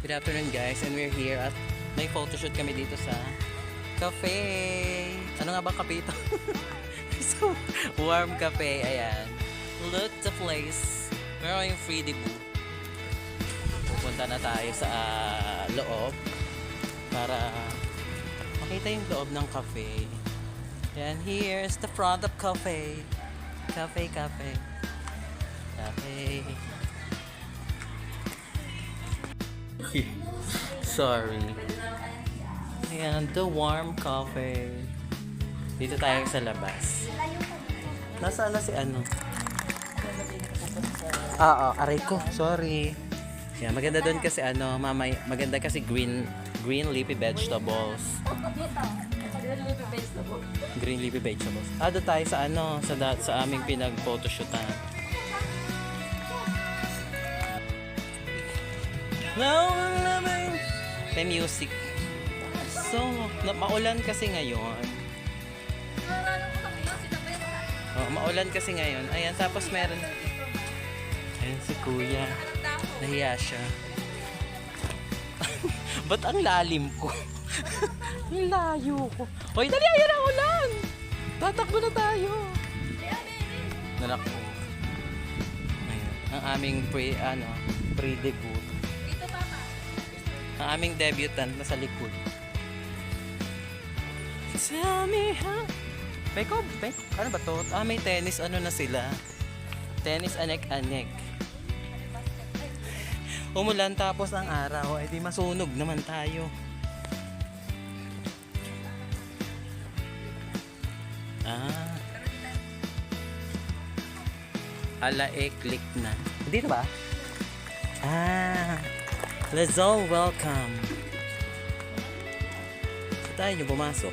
Good afternoon guys, and we're here at may photoshoot kami dito sa cafe. Ano nga ba cafe ito? So, warm cafe, ayan. Look the place. Meron yung free debut. Pupunta na tayo sa loob para makita yung loob ng cafe. And here's the front of cafe. Cafe. Sorry. Ayan, the warm coffee. Dito tayo sa labas. Nasaan na si ano? Aray ko. Sorry. Ayan, maganda doon kasi ano, maganda kasi green leafy vegetables. Green leafy vegetables. Doon tayo sa ano, sa aming pinag-photoshoot. No, may music. So, maulan kasi ngayon. Maulan kasi ngayon. Ayan, tapos meron. Ayan si kuya. Nahiya siya. Ba't ang lalim ko? Ang layo ko. Hoy, dali, ayan ang ulan! Tatakbo na tayo. Nalako. Ayan, ang aming pre-debut. Ang aming debutant na sa likod. Tell me how. Ano ba to? May tennis ano na sila. Tennis anek-anek. Umulan tapos ang araw. Di masunog naman tayo. Click na. Dito ba? Let's all welcome. Tayo nyo pumasok.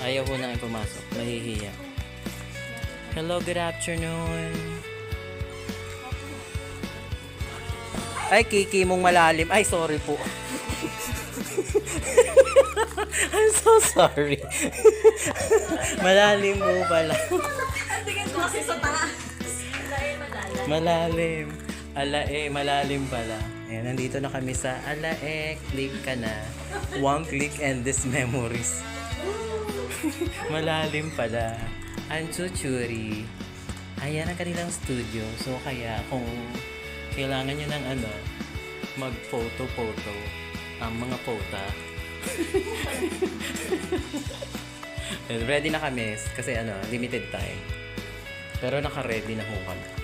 Ayaw ko nang pumasok. Nahihiya. Hello, good afternoon. Ay, Kiki mong malalim. Ay, sorry po. I'm so sorry. Malalim mo pala. Tingin ko kasi sa taas. Malalim. Malalim pala. Ayan, nandito na kami sa click ka na. One click and this memories. Malalim pala. Ang chuchuri. Ayan ang kanilang studio. So, kaya kung kailangan nyo ng mag-photo, ang mga photo. Ready na kami kasi limited time. Pero naka-ready na ho kami.